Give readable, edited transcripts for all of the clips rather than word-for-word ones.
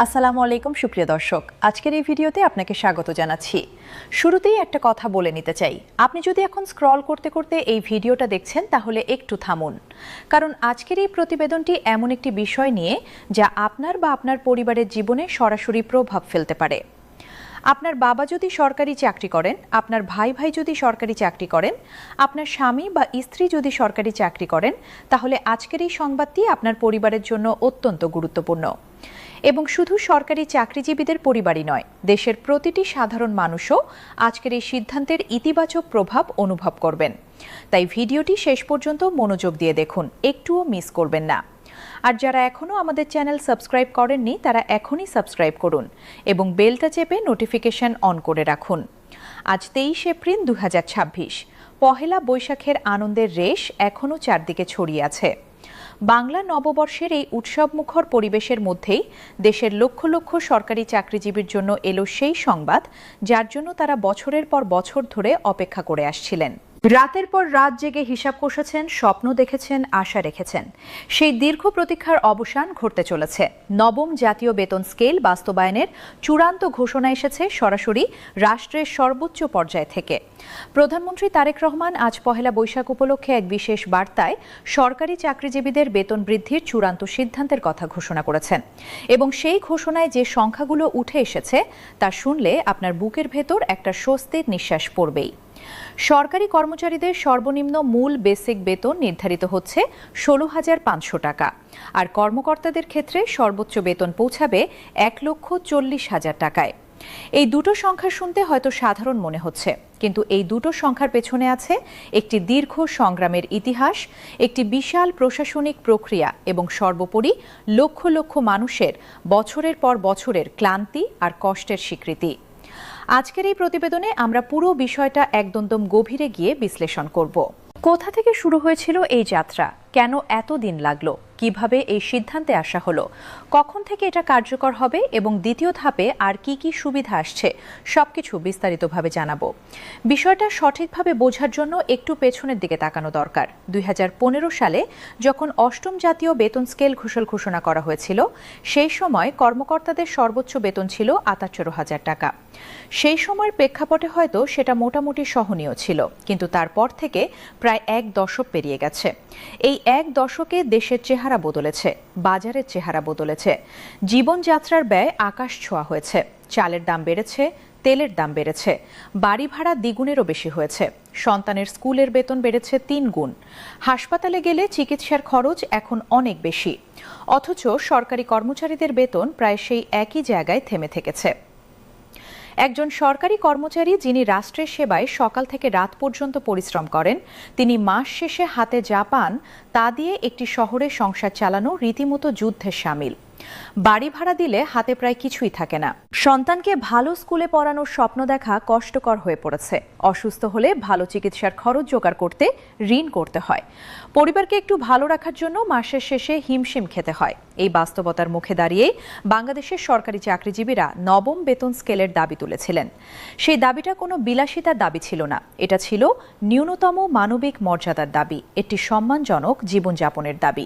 আসসালামু আলাইকুম সুপ্রিয় দর্শক, আজকের এই ভিডিওতে আপনাকে স্বাগত জানাচ্ছি। শুরুতেই একটা কথা বলে নিতে চাই, আপনি যদি এখন স্ক্রল করতে করতে এই ভিডিওটা দেখছেন তাহলে একটু থামুন, কারণ আজকের এই প্রতিবেদনটি এমন একটি বিষয় নিয়ে যা আপনার বা আপনার পরিবারের জীবনে সরাসরি প্রভাব ফেলতে পারে। আপনার বাবা যদি সরকারি চাকরি করেন, আপনার ভাই যদি সরকারি চাকরি করেন, আপনার স্বামী বা স্ত্রী যদি সরকারি চাকরি করেন, তাহলে আজকের এই সংবাদটি আপনার পরিবারের জন্য অত্যন্ত গুরুত্বপূর্ণ। এবং শুধু সরকারি চাকরিজীবীদের পরিবারই নয়, দেশের প্রতিটি সাধারণ মানুষও আজকের এই সিদ্ধান্তের ইতিবাচক প্রভাব অনুভব করবেন। তাই ভিডিওটি শেষ পর্যন্ত মনোযোগ দিয়ে দেখুন, একটুও মিস করবেন না। আর যারা এখনও আমাদের চ্যানেল সাবস্ক্রাইব করেননি তারা এখনই সাবস্ক্রাইব করুন এবং বেলটা চেপে নোটিফিকেশন অন করে রাখুন। আজ 23 এপ্রিল 2026, পহেলা বৈশাখের আনন্দের রেশ এখনও চারদিকে ছড়িয়ে আছে। বাংলা নববর্ষের এই উৎসবমুখর পরিবেশের মধ্যেই দেশের লক্ষ লক্ষ সরকারি চাকরিজীবীর জন্য এলো সেই সংবাদ যার জন্য তারা বছরের পর বছর ধরে অপেক্ষা করে আসছিলেন। রাতের পর রাত জেগে হিসাব কষেছেন, স্বপ্ন দেখেছেন, আশা রেখেছেন। সেই দীর্ঘ প্রতীক্ষার অবসান ঘটতে চলেছে। নবম জাতীয় বেতন স্কেল বাস্তবায়নের চূড়ান্ত ঘোষণা এসেছে সরাসরি রাষ্ট্রের সর্বোচ্চ পর্যায় থেকে। প্রধানমন্ত্রী তারেক রহমান আজ পহেলা বৈশাখ উপলক্ষে এক বিশেষ বার্তায় সরকারি চাকরিজীবীদের বেতন বৃদ্ধির চূড়ান্ত সিদ্ধান্তের কথা ঘোষণা করেছেন। এবং সেই ঘোষণায় যে সংখ্যাগুলো উঠে এসেছে তা শুনলে আপনার বুকের ভেতর একটা স্বস্তির নিঃশ্বাস পড়বেই। সরকারি কর্মচারীদের সর্বনিম্ন মূল বেসিক বেতন নির্ধারিত হচ্ছে 16,500 টাকা, আর কর্মকর্তাদের ক্ষেত্রে সর্বোচ্চ বেতন পৌঁছাবে 1,40,000 টাকায়। এই দুটো সংখ্যা শুনতে হয়তো সাধারণ মনে হচ্ছে, কিন্তু এই দুটো সংখ্যার পেছনে আছে একটি দীর্ঘ সংগ্রামের ইতিহাস, একটি বিশাল প্রশাসনিক প্রক্রিয়া এবং সর্বোপরি লক্ষ লক্ষ মানুষের বছরের পর বছরের ক্লান্তি আর কষ্টের স্বীকৃতি। আজকের এই প্রতিবেদনে আমরা পুরো বিষয়টা একদম গভীরে গিয়ে বিশ্লেষণ করব। কোথা থেকে শুরু হয়েছিল এই যাত্রা, কেন এত দিন লাগলো, কিভাবে এই সিদ্ধান্তে আসা হলো, কখন থেকে এটা কার্যকর হবে এবং দ্বিতীয় ধাপে আর কি কি সুবিধা আসছে, সবকিছু বিস্তারিতভাবে জানাবো। বিষয়টা সঠিকভাবে বোঝার জন্য একটু পেছনের দিকে তাকানো দরকার। 2015 সালে যখন অষ্টম জাতীয় বেতন স্কেল ঘোষণা করা হয়েছিল, সেই সময় কর্মকর্তাদের সর্বোচ্চ বেতন ছিল 78,000 টাকা। সেই সময়ের প্রেক্ষাপটে হয়তো সেটা মোটামুটি সহনীয় ছিল, কিন্তু তারপর থেকে প্রায় এক দশক পেরিয়ে গেছে। এই এক দশকে দেশের চেহারা বদলেছে, বাজারের চেহারা বদলেছে, জীবনযাত্রার ব্যয় আকাশ ছোঁয়া হয়েছে। চালের দাম বেড়েছে, তেলের দাম বেড়েছে, বাড়ি ভাড়া দ্বিগুণেরও বেশি হয়েছে, সন্তানের স্কুলের বেতন বেড়েছে 3 গুণ, হাসপাতালে গেলে চিকিৎসার খরচ এখন অনেক বেশি। অথচ সরকারি কর্মচারীদের বেতন প্রায় সেই একই জায়গায় থেমে থেকেছে। একজন সরকারি কর্মচারী যিনি রাষ্ট্রের সেবায় সকাল থেকে রাত পর্যন্ত পরিশ্রম করেন, তিনি মাস শেষে হাতে যা পান তা দিয়ে একটি শহরে সংসার চালানো রীতিমতো যুদ্ধের শামিল। বাড়ি ভাড়া দিলে হাতে প্রায় কিছুই থাকে না। সন্তানকে ভালো স্কুলে পড়ানোর স্বপ্ন দেখা কষ্টকর হয়ে পড়েছে। অসুস্থ হলে ভালো চিকিৎসার খরচ জোগাড় করতে ঋণ করতে হয়। পরিবারকে একটু ভালো রাখার জন্য মাসের শেষে হিমশিম খেতে হয়। এই বাস্তবতার মুখে দাঁড়িয়ে বাংলাদেশের সরকারি চাকরিজীবীরা নবম বেতন স্কেলের দাবি তুলেছিলেন। সেই দাবিটা কোনো বিলাসিতার দাবি ছিল না, এটা ছিল ন্যূনতম মানবিক মর্যাদার দাবি, একটি সম্মানজনক জীবনযাপনের দাবি।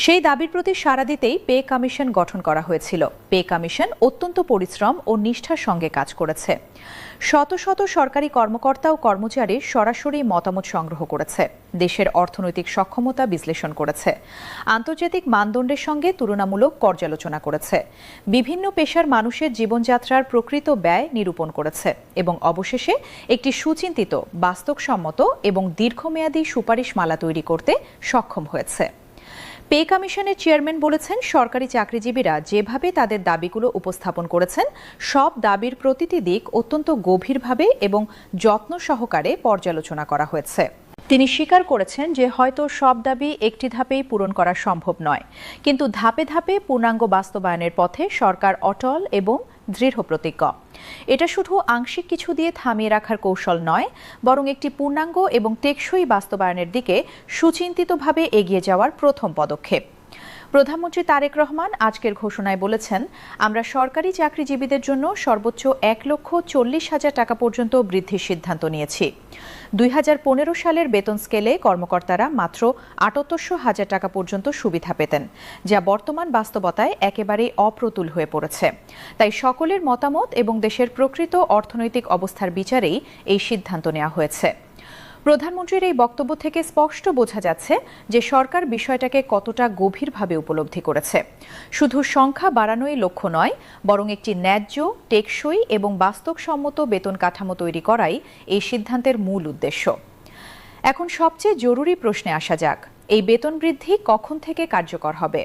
সেই দাবির প্রতি সাড়া দিতেই পে কমিশন গঠন করা হয়েছিল। পে কমিশন অত্যন্ত পরিশ্রম ও নিষ্ঠার সঙ্গে কাজ করেছে। শত শত সরকারি কর্মকর্তা ও কর্মচারীর সরাসরি মতামত সংগ্রহ করেছে, দেশের অর্থনৈতিক সক্ষমতা বিশ্লেষণ করেছে, আন্তর্জাতিক মানদণ্ডের সঙ্গে তুলনামূলক পর্যালোচনা করেছে, বিভিন্ন পেশার মানুষের জীবনযাত্রার প্রকৃত ব্যয় নিরূপণ করেছে এবং অবশেষে একটি সুচিন্তিত, বাস্তবসম্মত এবং দীর্ঘমেয়াদী সুপারিশমালা তৈরি করতে সক্ষম হয়েছে। পে কমিশনের চেয়ারম্যান বলেছেন, সরকারি চাকরিজীবীরা যেভাবে তাদের দাবিগুলো উপস্থাপন করেছেন, সব দাবির প্রতিটি দিক অত্যন্ত গভীরভাবে এবং যত্ন সহকারে পর্যালোচনা করা হয়েছে। তিনি স্বীকার করেছেন যে হয়তো সব দাবি একটি ধাপেই পূরণ করা সম্ভব নয়, কিন্তু ধাপে ধাপে পূর্ণাঙ্গ বাস্তবায়নের পথে সরকার অটল এবং দৃঢ় প্রতিজ্ঞ। এটা শুধু আংশিক কিছু দিয়ে থামিয়ে রাখার কৌশল নয়, বরং একটি পূর্ণাঙ্গ এবং টেকসই বাস্তবায়নের দিকে সুচিন্তিতভাবে এগিয়ে যাওয়ার প্রথম পদক্ষেপ। প্রধানমন্ত্রী তারেক রহমান আজকের ঘোষণায় বলেছেন, আমরা সরকারি চাকরিজীবীদের জন্য সর্বোচ্চ 1,40,000 টাকা পর্যন্ত বৃদ্ধির সিদ্ধান্ত নিয়েছি। 2015 সালের বেতন স্কেলে কর্মকর্তারা মাত্র 78,000 টাকা পর্যন্ত সুবিধা পেতেন, যা বর্তমান বাস্তবতায় একেবারেই অপ্রতুল হয়ে পড়েছে। তাই সকলের মতামত এবং দেশের প্রকৃত অর্থনৈতিক অবস্থার বিচারেই এই সিদ্ধান্ত নেওয়া হয়েছে। প্রধানমন্ত্রীর এই বক্তব্য থেকে স্পষ্ট বোঝা যাচ্ছে যে সরকার বিষয়টাকে কতটা গভীরভাবে উপলব্ধি করেছে। শুধু সংখ্যা বাড়ানোই লক্ষ্য নয়, বরং একটি ন্যায্য, টেকসই এবং বাস্তবসম্মত বেতন কাঠামো তৈরি করাই এই সিদ্ধান্তের মূল উদ্দেশ্য। এখন সবচেয়ে জরুরি প্রশ্নে আসা যাক, এই বেতন বৃদ্ধি কখন থেকে কার্যকর হবে?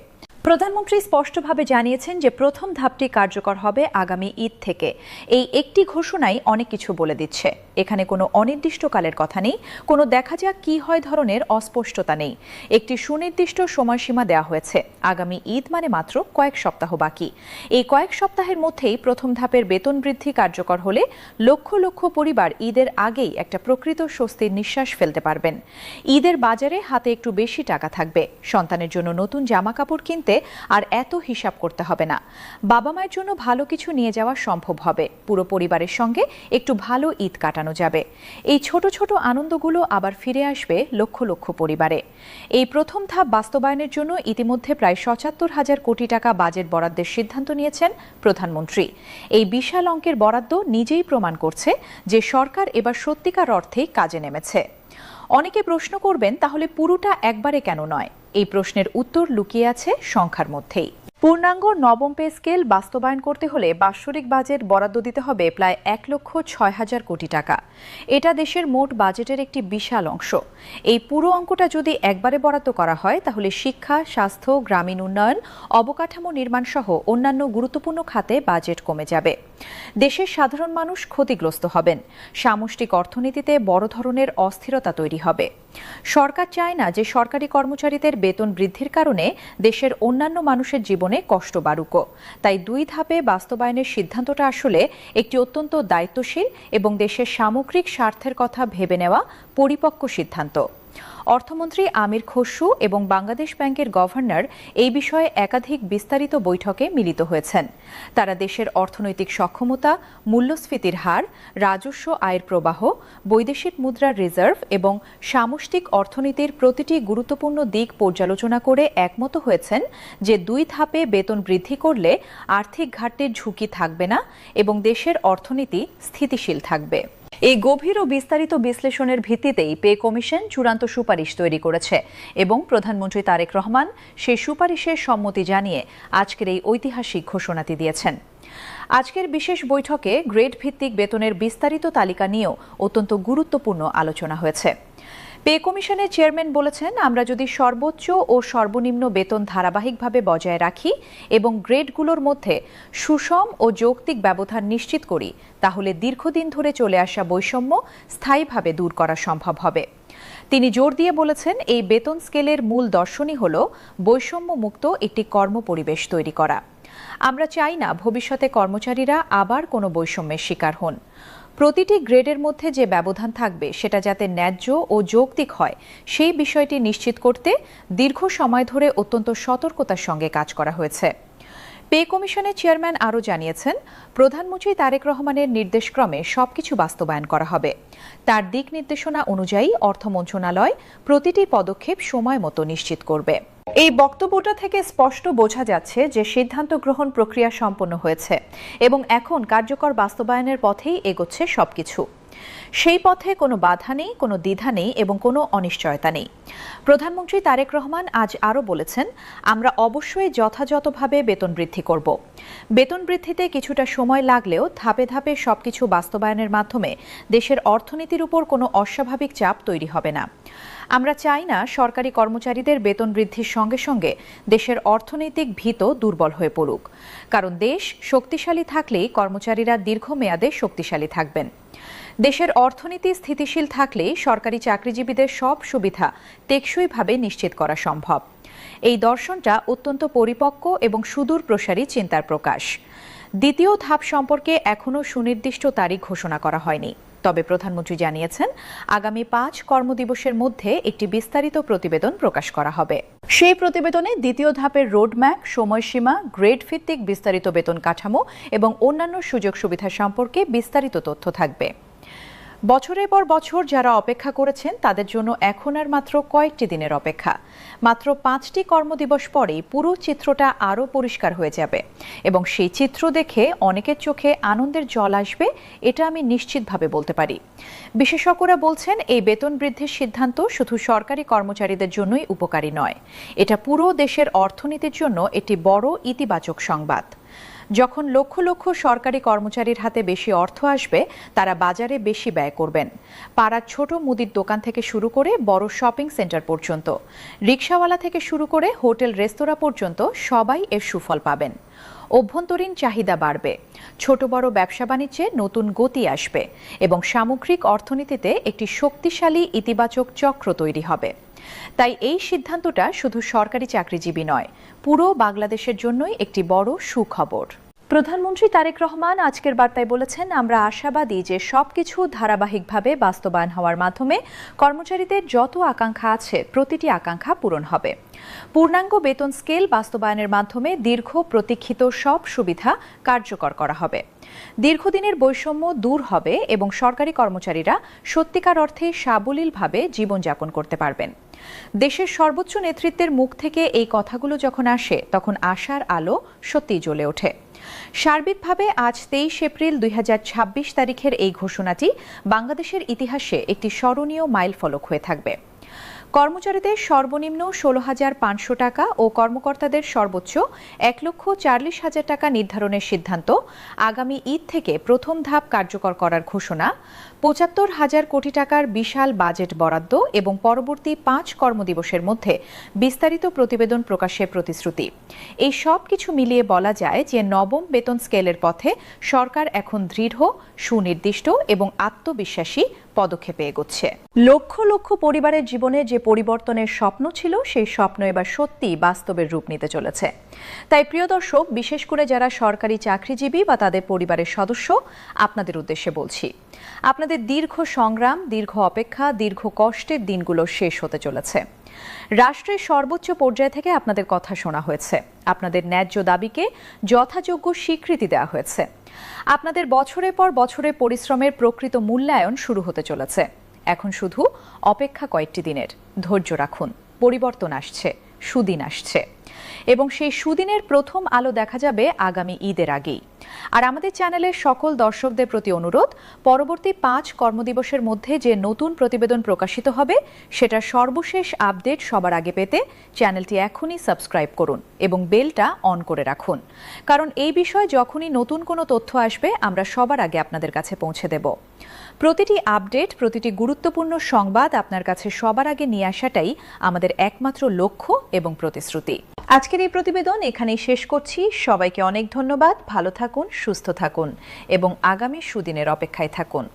প্রধানমন্ত্রী স্পষ্টভাবে জানিয়েছেন যে প্রথম ধাপটি কার্যকর হবে আগামী ঈদ থেকে। এই একটি ঘোষণাই অনেক কিছু বলে দিচ্ছে। এখানে কোনো অনির্দিষ্টকালের কথা নেই, কোনো দেখা যাক কি হয় ধরনের অস্পষ্টতা নেই। একটি সুনির্দিষ্ট সময়সীমা দেওয়া হয়েছে। আগামী ঈদ মানে মাত্র কয়েক সপ্তাহ বাকি। এই কয়েক সপ্তাহের মধ্যেই প্রথম ধাপের বেতন বৃদ্ধি কার্যকর হলে লক্ষ লক্ষ পরিবার ঈদের আগেই একটা প্রকৃত স্বস্তির নিঃশ্বাস ফেলতে পারবেন। ঈদের বাজারে হাতে একটু বেশি টাকা থাকবে। সন্তানের জন্য নতুন জামা কাপড় কিনতে আর এত হিসাব করতে হবে না। বাবা মায়ের জন্য ভালো কিছু নিয়ে যাওয়া সম্ভব হবে। পুরো পরিবারের সঙ্গে একটু ভালো ঈদ কাটানো যাবে। এই ছোট ছোট আনন্দগুলো আবার ফিরে আসবে লক্ষ লক্ষ পরিবারে। এই প্রথম ধাপ বাস্তবায়নের জন্য ইতিমধ্যে প্রায় ৭৭,০০০ কোটি টাকা বাজেট বরাদ্দের সিদ্ধান্ত নিয়েছেন প্রধানমন্ত্রী। এই বিশাল অঙ্কের বরাদ্দ নিজেই প্রমাণ করছে যে সরকার এবার সত্যিকার অর্থেই কাজে নেমেছে। অনেকে প্রশ্ন করবেন, তাহলে পুরোটা একবারে কেন নয়? এই প্রশ্নের উত্তর লুকিয়ে আছে সংখ্যার মধ্যেই। পূর্ণাঙ্গ নবম পে স্কেল বাস্তবায়ন করতে হলে বাৎসরিক বাজেট বরাদ্দ দিতে হবে প্রায় ১,০৬,০০০ কোটি টাকা। এটা দেশের মোট বাজেটের একটি বিশাল অংশ। এই পুরো অঙ্কটা যদি একবারে বরাদ্দ করা হয়, তাহলে শিক্ষা, স্বাস্থ্য, গ্রামীণ উন্নয়ন, অবকাঠামো নির্মাণ সহ অন্যান্য গুরুত্বপূর্ণ খাতে বাজেট কমে যাবে। দেশের সাধারণ মানুষ ক্ষতিগ্রস্ত হবেন। সামষ্টিক অর্থনীতিতে বড় ধরনের অস্থিরতা তৈরি হবে। সরকার চায় না যে সরকারি কর্মচারীদের বেতন বৃদ্ধির কারণে দেশের অন্যান্য মানুষের জীবনে কষ্ট বাড়ুক। তাই ২ ধাপে বাস্তবায়নের সিদ্ধান্তটা আসলে একটি অত্যন্ত দায়িত্বশীল এবং দেশের সামগ্রিক স্বার্থের কথা ভেবে নেওয়া পরিপক্ক সিদ্ধান্ত। অর্থমন্ত্রী আমির খসরু এবং বাংলাদেশ ব্যাংকের গভর্নর এই বিষয়ে একাধিক বিস্তারিত বৈঠকে মিলিত হয়েছেন। তারা দেশের অর্থনৈতিক সক্ষমতা, মূল্যস্ফীতির হার, রাজস্ব আয়ের প্রবাহ, বৈদেশিক মুদ্রার রিজার্ভ এবং সামষ্টিক অর্থনীতির প্রতিটি গুরুত্বপূর্ণ দিক পর্যালোচনা করে একমত হয়েছেন যে ২ ধাপে বেতন বৃদ্ধি করলে আর্থিক ঘাটতির ঝুঁকি থাকবে না এবং দেশের অর্থনীতি স্থিতিশীল থাকবে। এই গভীর ও বিস্তারিত বিশ্লেষণের ভিত্তিতেই পে কমিশন চূড়ান্ত সুপারিশ তৈরি করেছে এবং প্রধানমন্ত্রী তারেক রহমান সেই সুপারিশের সম্মতি জানিয়ে আজকের এই ঐতিহাসিক ঘোষণাটি দিয়েছেন। আজকের বিশেষ বৈঠকে গ্রেড ভিত্তিক বেতনের বিস্তারিত তালিকা নিয়েও অত্যন্ত গুরুত্বপূর্ণ আলোচনা হয়েছে। পে কমিশনের চেয়ারম্যান বলেছেন, আমরা যদি সর্বোচ্চ ও সর্বনিম্ন বেতন ধারাবাহিকভাবে বজায় রাখি এবং গ্রেডগুলোর মধ্যে সুষম ও যৌক্তিক ব্যবধান নিশ্চিত করি, তাহলে দীর্ঘদিন ধরে চলে আসা বৈষম্য স্থায়ীভাবে দূর করা সম্ভব হবে। তিনি জোর দিয়ে বলেছেন, এই বেতন স্কেলের মূল দর্শনই হল বৈষম্য মুক্ত একটি কর্মপরিবেশ তৈরি করা। আমরা চাই না ভবিষ্যতে কর্মচারীরা আবার কোনো বৈষম্যের শিকার হন। প্রতিটি গ্রেডের মধ্যে যে ব্যবধান থাকবে সেটা যাতে ন্যায্য ও যৌক্তিক হয়, সেই বিষয়টি নিশ্চিত করতে দীর্ঘ সময় ধরে অত্যন্ত সতর্কতার সঙ্গে কাজ করা হয়েছে। পে কমিশনের চেয়ারম্যান আরও জানিয়েছেন, প্রধানমন্ত্রী তারেক রহমানের নির্দেশক্রমে সবকিছু বাস্তবায়ন করা হবে। তার দিক নির্দেশনা অনুযায়ী অর্থ মন্ত্রণালয় প্রতিটি পদক্ষেপ সময় মতো নিশ্চিত করবে। এই বক্তব্যটা থেকে স্পষ্ট বোঝা যাচ্ছে যে সিদ্ধান্ত গ্রহণ প্রক্রিয়া সম্পন্ন হয়েছে এবং এখন কার্যকর বাস্তবায়নের পথেই এগোচ্ছে সবকিছু। সেই পথে কোনো বাধা নেই, কোনো দ্বিধা নেই এবং কোনো অনিশ্চয়তা নেই। প্রধানমন্ত্রী তারেক রহমান আজ আরও বলেছেন, আমরা অবশ্যই যথাযথভাবে বেতন বৃদ্ধি করব। বেতন বৃদ্ধিতে কিছুটা সময় লাগলেও ধাপে ধাপে সবকিছু বাস্তবায়নের মাধ্যমে দেশের অর্থনীতির উপর কোনো অস্বাভাবিক চাপ তৈরি হবে না। আমরা চাই না সরকারি কর্মচারীদের বেতন বৃদ্ধির সঙ্গে সঙ্গে দেশের অর্থনৈতিক ভিত দুর্বল হয়ে পড়ুক, কারণ দেশ শক্তিশালী থাকলেই কর্মচারীরা দীর্ঘমেয়াদে শক্তিশালী থাকবেন। দেশের অর্থনীতি স্থিতিশীল থাকলেই সরকারি চাকরিজীবীদের সব সুবিধা টেকসইভাবে নিশ্চিত করা সম্ভব। এই দর্শনটা অত্যন্ত পরিপক্ক এবং সুদূর প্রসারী চিন্তার প্রকাশ। দ্বিতীয় ধাপ সম্পর্কে এখনও সুনির্দিষ্ট তারিখ ঘোষণা করা হয়নি। তবে প্রধানমন্ত্রী জানিয়েছেন আগামী 5 কর্মদিবসের মধ্যে একটি বিস্তারিত প্রতিবেদন প্রকাশ করা হবে। সেই প্রতিবেদনে দ্বিতীয় ধাপের রোডম্যাপ, সময়সীমা, গ্রেড ভিত্তিক বিস্তারিত বেতন কাঠামো এবং অন্যান্য সুযোগ সুবিধা সম্পর্কে বিস্তারিত তথ্য থাকবে। বছরের পর বছর যারা অপেক্ষা করেছেন তাদের জন্য এখন আর মাত্র কয়েকটি দিনের অপেক্ষা। মাত্র 5টি কর্মদিবস পরেই পুরো চিত্রটা আরও পরিষ্কার হয়ে যাবে এবং সেই চিত্র দেখে অনেকের চোখে আনন্দের জল আসবে, এটা আমি নিশ্চিতভাবে বলতে পারি। বিশেষজ্ঞরা বলছেন এই বেতন বৃদ্ধির সিদ্ধান্ত শুধু সরকারি কর্মচারীদের জন্যই উপকারী নয়, এটা পুরো দেশের অর্থনীতির জন্য একটি বড় ইতিবাচক সংবাদ। যখন লক্ষ লক্ষ সরকারি কর্মচারীর হাতে বেশি অর্থ আসবে, তারা বাজারে বেশি ব্যয় করবেন। পাড়ার ছোট মুদির দোকান থেকে শুরু করে বড় শপিং সেন্টার পর্যন্ত, রিকশাওয়ালা থেকে শুরু করে হোটেল রেস্তোরাঁ পর্যন্ত সবাই এর সুফল পাবেন। অভ্যন্তরীণ চাহিদা বাড়বে, ছোট বড় ব্যবসা বাণিজ্যে নতুন গতি আসবে এবং সামগ্রিক অর্থনীতিতে একটি শক্তিশালী ইতিবাচক চক্র তৈরি হবে। তাই এই সিদ্ধান্তটা শুধু সরকারি চাকরিজীবী নয়, পুরো বাংলাদেশের জন্যই একটি বড় সুখবর। প্রধানমন্ত্রী তারেক রহমান আজকের বার্তায় বলেছেন, আমরা আশাবাদী যে সবকিছু ধারাবাহিকভাবে বাস্তবায়ন হওয়ার মাধ্যমে কর্মচারীদের যত আকাঙ্ক্ষা আছে প্রতিটি আকাঙ্ক্ষা পূরণ হবে। পূর্ণাঙ্গ বেতন স্কেল বাস্তবায়নের মাধ্যমে দীর্ঘ প্রতীক্ষিত সব সুবিধা কার্যকর করা হবে। দীর্ঘদিনের বৈষম্য দূর হবে এবং সরকারি কর্মচারীরা সত্যিকার অর্থে সাবলীলভাবে জীবনযাপন করতে পারবেন। দেশের সর্বোচ্চ নেতৃত্বের মুখ থেকে এই কথাগুলো যখন আসে, তখন আশার আলো সত্যিই জ্বলে ওঠে। সার্বিকভাবে আজ 23 এপ্রিল 2026 তারিখের এই ঘোষণাটি বাংলাদেশের ইতিহাসে একটি স্মরণীয় মাইলফলক হয়ে থাকবে। কর্মচারীদের সর্বনিম্ন 16,500 টাকা ও কর্মকর্তাদের সর্বোচ্চ 1,40,000 টাকা নির্ধারণের সিদ্ধান্ত, আগামী ঈদ থেকে প্রথম ধাপ কার্যকর করার ঘোষণা, 75,000 কোটি টাকার বিশাল বাজেট বরাদ্দ এবং পরবর্তী 5 কর্মদিবসের মধ্যে বিস্তারিত প্রতিবেদন প্রকাশের প্রতিশ্রুতি, এই সব কিছু মিলিয়ে বলা যায় যে নবম বেতন স্কেলের পথে সরকার এখন দৃঢ়, সুনির্দিষ্ট এবং আত্মবিশ্বাসী পদক্ষেপে এগোচ্ছে। লক্ষ লক্ষ পরিবারের জীবনে যে পরিবর্তনের স্বপ্ন ছিল, সেই স্বপ্ন এবার সত্যি বাস্তবের রূপ নিতে চলেছে। তাই প্রিয় দর্শক, বিশেষ করে যারা সরকারি চাকরিজীবী বা তাদের পরিবারের সদস্য, আপনাদের উদ্দেশ্যে বলছি, আপনাদের দীর্ঘ সংগ্রাম, দীর্ঘ অপেক্ষা, দীর্ঘ কষ্টের দিনগুলো শেষ হতে চলেছে। রাষ্ট্রের সর্বোচ্চ পর্যায় থেকে আপনাদের কথা শোনা হয়েছে, আপনাদের ন্যায্য দাবিকে যথাযোগ্য স্বীকৃতি দেওয়া হয়েছে। আপনাদের বছরের পর বছরের পরিশ্রমের প্রকৃত মূল্যায়ন শুরু হতে চলেছে। এখন শুধু অপেক্ষা কয়েকটি দিনের, ধৈর্য রাখুন, পরিবর্তন আসছে, সুদিন আসছে এবং সেই সুদিনের প্রথম আলো দেখা যাবে আগামী ঈদের আগেই। আর আমাদের চ্যানেলের সকল দর্শকদের প্রতি অনুরোধ, পরবর্তী 5 কর্মদিবসের মধ্যে যে নতুন প্রতিবেদন প্রকাশিত হবে সেটার সর্বশেষ আপডেট সবার আগে পেতে চ্যানেলটি এখনই সাবস্ক্রাইব করুন এবং বেলটা অন করে রাখুন, কারণ এই বিষয়ে যখনই নতুন কোনো তথ্য আসবে আমরা সবার আগে আপনাদের কাছে পৌঁছে দেব। প্রতিটি আপডেট, প্রতিটি গুরুত্বপূর্ণ সংবাদ আপনার কাছে সবার আগে নিয়ে আসাটাই আমাদের একমাত্র লক্ষ্য এবং প্রতিশ্রুতি। আজকের এই প্রতিবেদন এখানেই শেষ করছি। সবাইকে অনেক ধন্যবাদ। ভালো থাকুন, সুস্থ থাকুন এবং আগামী সুদিনের অপেক্ষায় থাকুন।